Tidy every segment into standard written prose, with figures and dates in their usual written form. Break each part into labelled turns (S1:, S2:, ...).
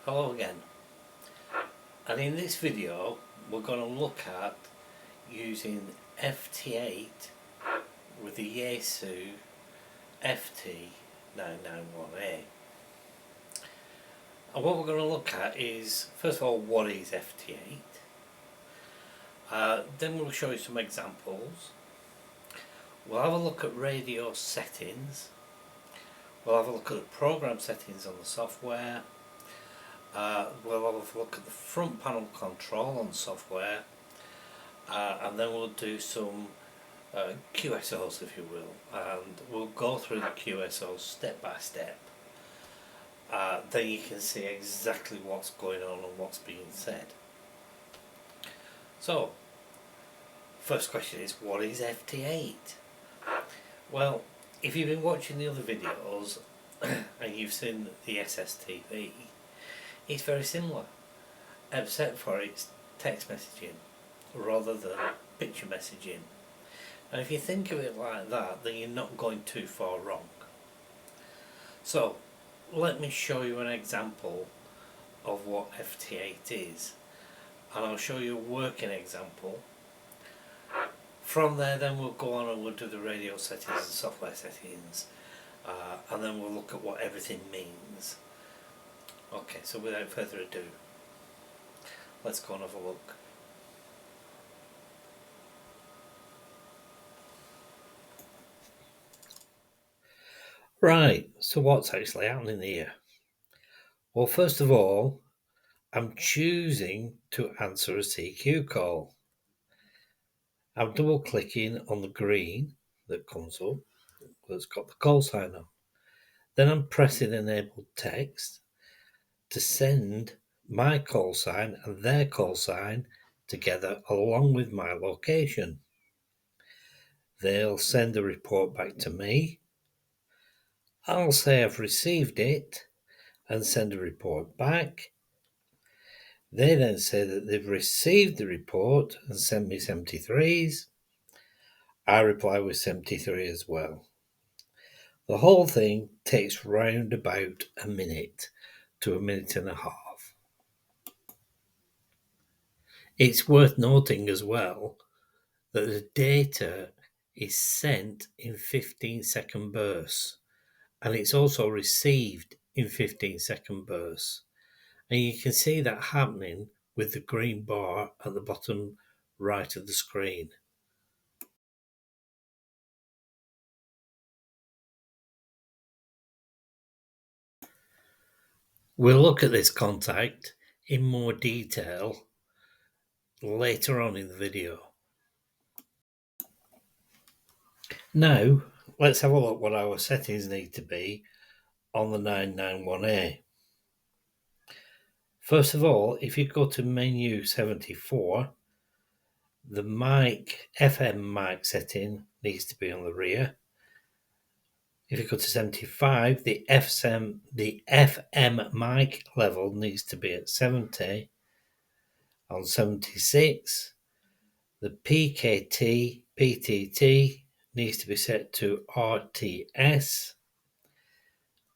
S1: Hello again, and in this video we're going to look at using FT8 with the Yaesu FT991A. And what we're going to look at is, first of all, what is FT8? Then we'll show you some examples. We'll have a look at radio settings. We'll have a look at the program settings on the software. We'll have a look at the front panel control on software, and then we'll do some QSOs, if you will, and we'll go through the QSOs step by step. Then you can see exactly what's going on and what's being said. So, first question is, what is FT8? Well, if you've been watching the other videos and you've seen the SSTV, it's very similar, except for its text messaging rather than picture messaging. And if you think of it like that, then you're not going too far wrong. So, let me show you an example of what FT8 is, and I'll show you a working example. From there then we'll go on and we'll do the radio settings and software settings, and then we'll look at what everything means. Okay, so without further ado, let's go and have a look. Right, so what's actually happening here? Well, first of all, I'm choosing to answer a CQ call. I'm double clicking on the green that comes up, that's got the call sign on. Then I'm pressing enable text to send my call sign and their call sign together along with my location. They'll send a report back to me. I'll say I've received it and send a report back. They then say that they've received the report and send me 73s. I reply with 73 as well. The whole thing takes round about a minute to a minute and a half. It's worth noting as well that the data is sent in 15-second bursts, and it's also received in 15-second bursts. And you can see that happening with the green bar at the bottom right of the screen. We'll look at this contact in more detail later on in the video. Now, let's have a look what our settings need to be on the 991A. First of all, if you go to menu 74, the FM mic setting needs to be on the rear. If you go to 75, the FM mic level needs to be at 70. On 76, the PTT needs to be set to RTS.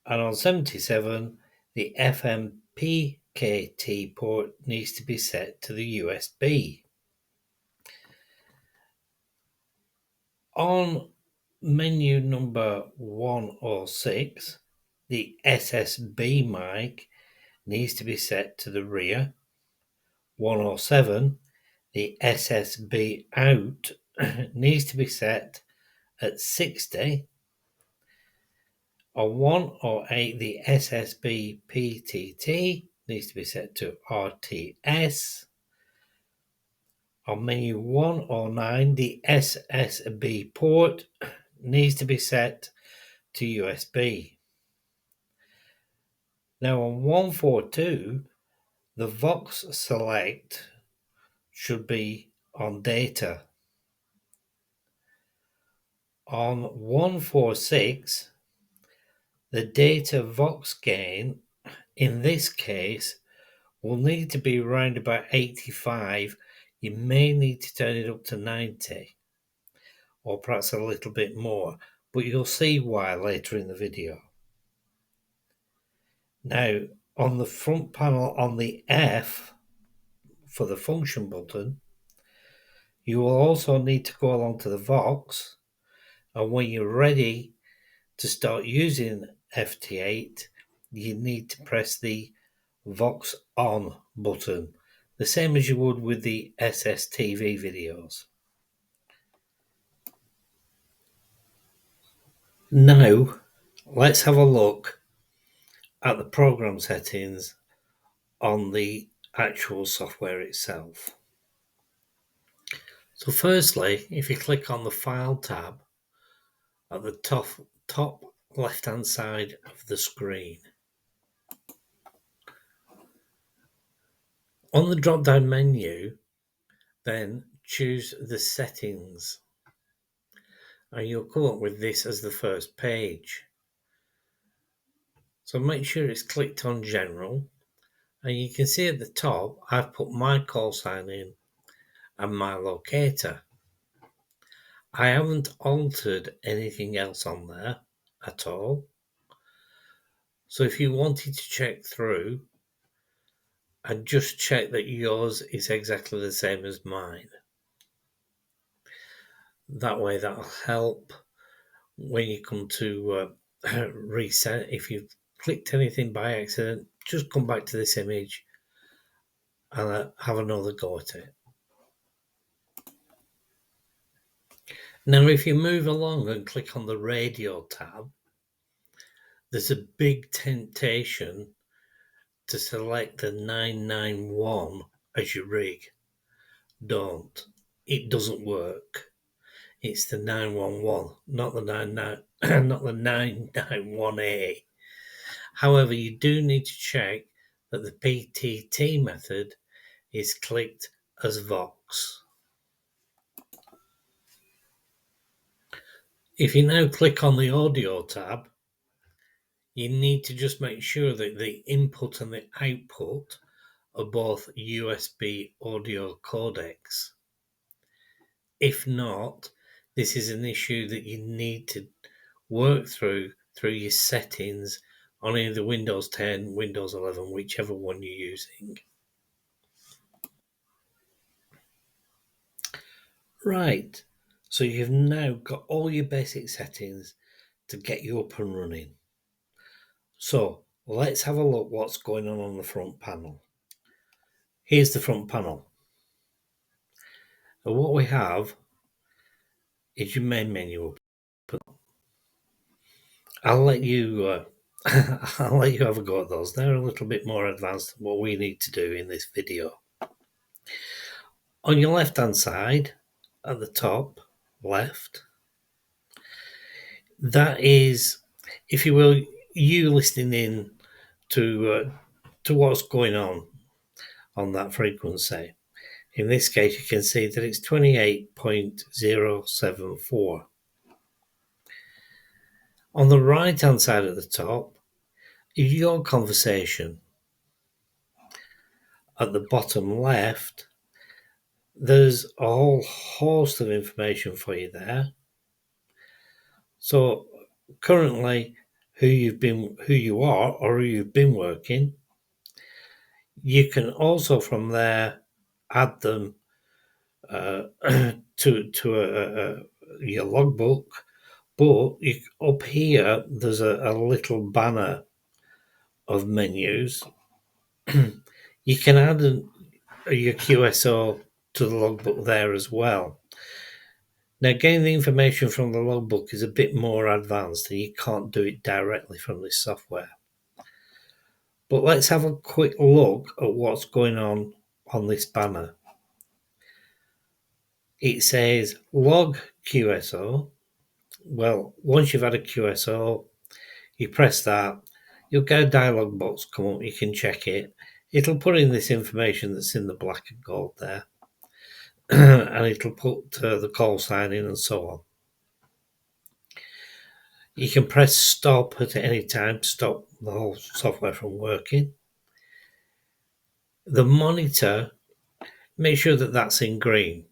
S1: And on 77, the FM PKT port needs to be set to the USB. On menu number 106, the SSB mic needs to be set to the rear. 107, the SSB out needs to be set at 60. On 108, the SSB PTT needs to be set to RTS. On menu 109, the SSB port needs to be set to USB. Now on 142, the Vox select should be on data. On 146, the data Vox gain, in this case, will need to be around about 85. You may need to turn it up to 90 or perhaps a little bit more, but you'll see why later in the video. Now, On the front panel on the F for the function button, you will also need to go along to the Vox, and when you're ready to start using FT8, you need to press the Vox on button, the same as you would with the SSTV videos. Now, let's have a look at the program settings on the actual software itself. So firstly, if you click on the File tab at the top left-hand side of the screen, on the drop-down menu, then choose the Settings, and you'll come up with this as the first page. So make sure it's clicked on General, and you can see at the top I've put my call sign in and my locator. I haven't altered anything else on there at all. So if you wanted to check through and just check that yours is exactly the same as mine, that way that'll help when you come to reset. If you've clicked anything by accident, just come back to this image and have another go at it. Now, if you move along and click on the radio tab, there's a big temptation to select the 991 as your rig. Don't. It doesn't work. It's the 911, not the 99, not the 991A. However, you do need to check that the PTT method is clicked as Vox. If you now click on the audio tab, you need to just make sure that the input and the output are both USB audio codecs. If not, this is an issue that you need to work through your settings on either Windows 10, Windows 11, whichever one you're using. Right, so you've now got all your basic settings to get you up and running. So let's have a look what's going on the front panel. Here's the front panel. And what we have is your main menu. I'll let you I'll let you have a go at those. They're a little bit more advanced than what we need to do in this video. On your left hand side, at the top left, that is, if you will, you listening in to what's going on that frequency. In this case, you can see that it's 28.074. On the right hand side at the top is your conversation. At the bottom left, there's a whole host of information for you there. So currently, who you are or who you've been working. You can also from there add them to your logbook, but up here there's a little banner of menus. You can add your QSO to the logbook there as well. Now, getting the information from the logbook is a bit more advanced and you can't do it directly from this software. But let's have a quick look at what's going on this banner. It says log QSO. Well, once you've had a QSO, you press that, you'll get a dialog box come up, you can check it. It'll put in this information that's in the black and gold there. And it'll put the call sign in and so on. You can press stop at any time to stop the whole software from working. The monitor, make sure that that's in green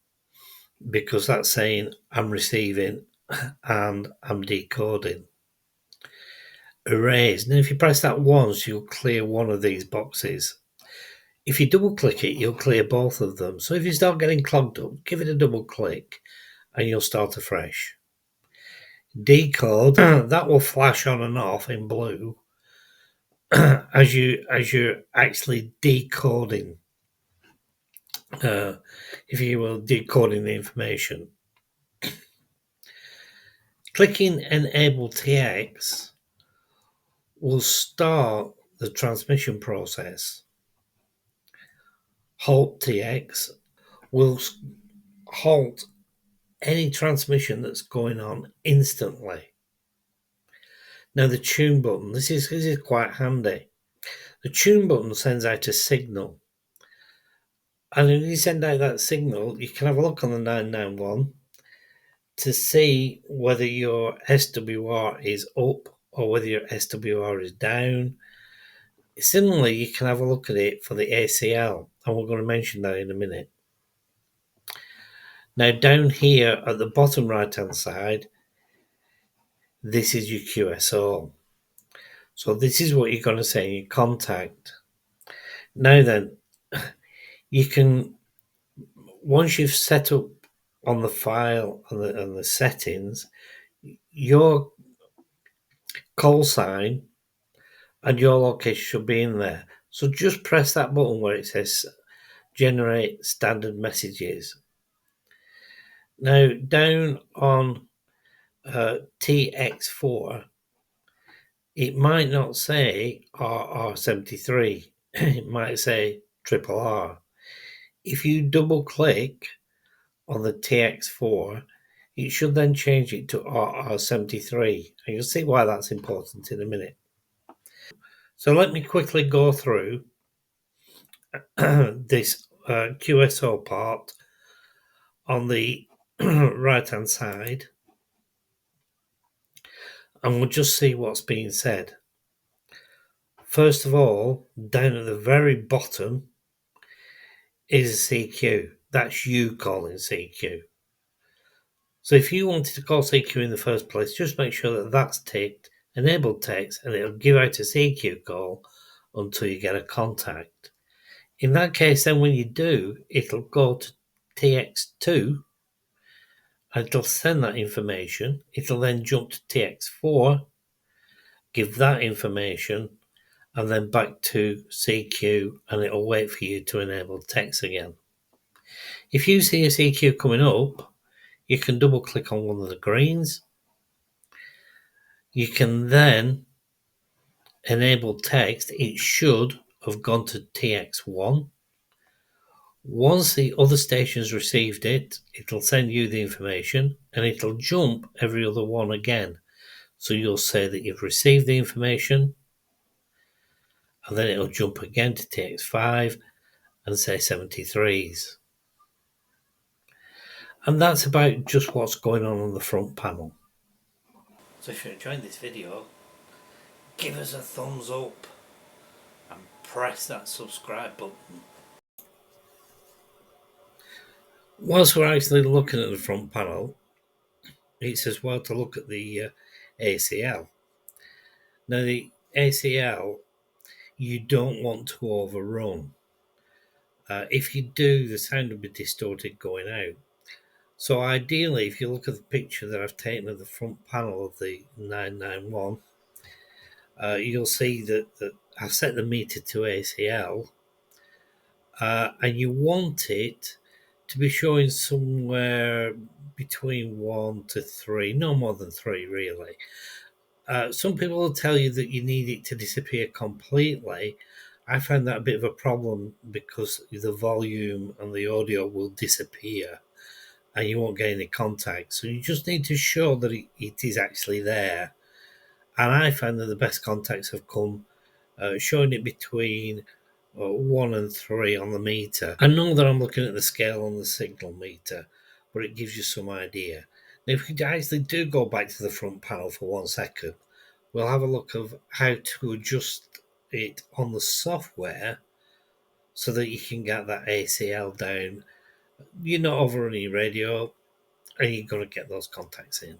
S1: because that's saying I'm receiving and I'm decoding. erase. Now, if you press that once, you'll clear one of these boxes. If you double click it, you'll clear both of them. So if you start getting clogged up, give it a double click and you'll start afresh. Decode, that will flash on and off in blue as you're actually decoding, if you will, decoding the information. Clicking Enable TX will start the transmission process. Halt TX will halt any transmission that's going on instantly. Now the tune button, this is quite handy. The tune button sends out a signal. And when you send out that signal, you can have a look on the 991 to see whether your SWR is up or whether your SWR is down. Similarly, you can have a look at it for the ACL, and we're going to mention that in a minute. Now, down here at the bottom right-hand side, this is your QSO. So this is what you're going to say in your contact. Now then, you can, once you've set up on the file and the settings, your call sign and your location should be in there. So just press that button where it says generate standard messages. Now down on TX4, it might not say RR73, it might say triple R. If you double click on the TX4, it should then change it to RR73, and you'll see why that's important in a minute. So let me quickly go through this QSO part on the right hand side, and we'll just see what's being said. First of all, down at the very bottom is a CQ. That's you calling CQ. So if you wanted to call CQ in the first place, just make sure that that's ticked, enable text, and it'll give out a CQ call until you get a contact. In that case, then when you do, it'll go to TX2 and it'll send that information. It'll then jump to TX4, give that information, and then back to CQ, and it'll wait for you to enable text again. If you see a CQ coming up, you can double click on one of the greens. You can then enable text. It should have gone to TX1. Once the other station's received it, it'll send you the information and it'll jump every other one again. So you'll say that you've received the information, and then it'll jump again to TX5 and say 73s. And that's about just what's going on the front panel. So if you're enjoying this video, give us a thumbs up and press that subscribe button. Whilst we're actually looking at the front panel, it's as well to look at the ACL. Now the ACL, you don't want to overrun. If you do, the sound will be distorted going out. So ideally, if you look at the picture that I've taken of the front panel of the 991, you'll see that I've set the meter to ACL, and you want it to be showing somewhere between 1 to 3, no more than 3 really. Some people will tell you that you need it to disappear completely. I find that a bit of a problem because the volume and the audio will disappear and you won't get any contact. So you just need to show that it is actually there. And I find that the best contacts have come showing it between 1 and 3 on the meter. I know that I'm looking at the scale on the signal meter, but it gives you some idea. Now, if we actually do go back to the front panel for 1 second, we'll have a look of how to adjust it on the software so that you can get that ACL down. You're not over any radio, and you're going to get those contacts in.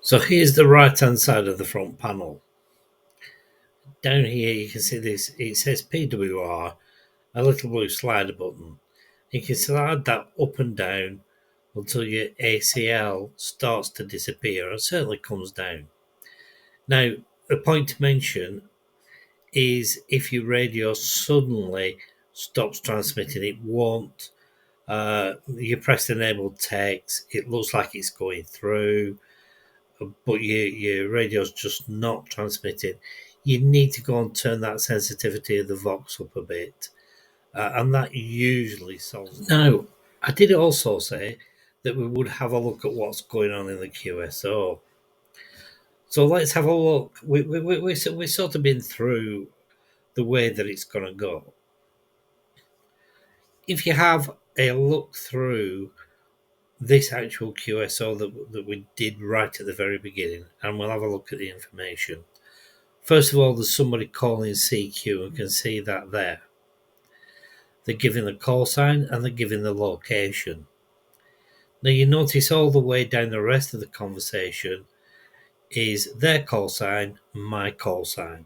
S1: So here's the right hand side of the front panel. Down here you can see this, it says PWR, a little blue slider button. You can slide that up and down until your ACL starts to disappear and certainly comes down. Now, a point to mention is if your radio suddenly stops transmitting, it won't. You press enable text, it looks like it's going through, but your radio's just not transmitting. You need to go and turn that sensitivity of the Vox up a bit, and that usually solves it. Now, I did also say that we would have a look at what's going on in the QSO. So let's have a look. We've sort of been through the way that it's going to go. If you have a look through this actual QSO that we did right at the very beginning, and we'll have a look at the information. First of all, there's somebody calling CQ and can see that there. They're giving the call sign and they're giving the location. Now you notice all the way down the rest of the conversation is their call sign, my call sign.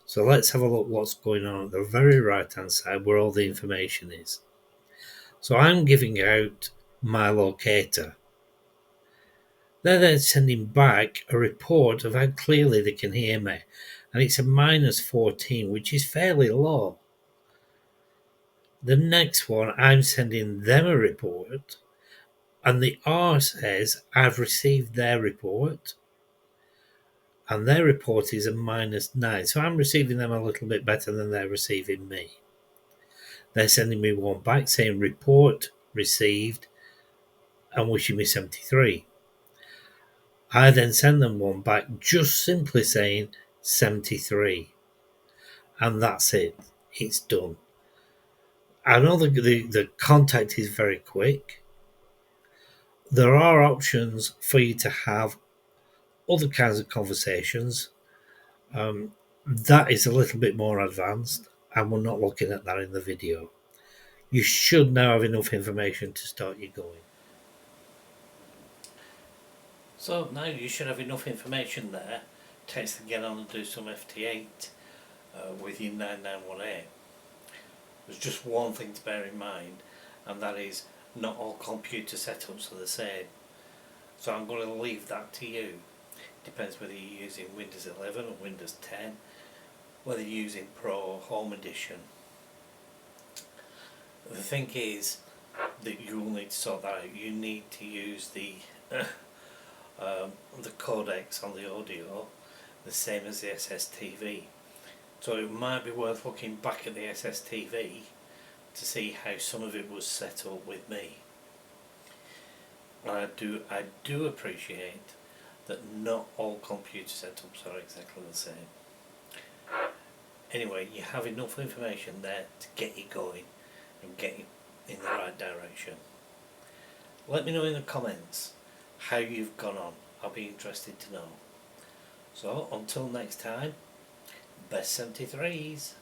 S1: So let's have a look what's going on at the very right hand side where all the information is. So I'm giving out my locator. They're then sending back a report of how clearly they can hear me. And it's a -14, which is fairly low. The next one, I'm sending them a report, and the R says I've received their report, and their report is a -9. So I'm receiving them a little bit better than they're receiving me. They're sending me one back saying report received and wishing me 73. I then send them one back just simply saying 73. And that's it. It's done. I know the contact is very quick. There are options for you to have other kinds of conversations. That is a little bit more advanced, and we're not looking at that in the video. You should now have enough information to start you going. So now you should have enough information there to get on and do some FT8 with your 991A. There's just one thing to bear in mind, and that is not all computer setups are the same. So I'm going to leave that to you. Depends whether you're using Windows 11 or Windows 10, whether you're using Pro or Home Edition. The thing is that you will need to sort that out. You need to use the codecs on the audio the same as the SSTV. So it might be worth looking back at the SSTV to see how some of it was set up with me. And I do appreciate that not all computer setups are exactly the same. Anyway, you have enough information there to get you going and get you in the right direction. Let me know in the comments how you've gone on. I'll be interested to know. So until next time, best 73s.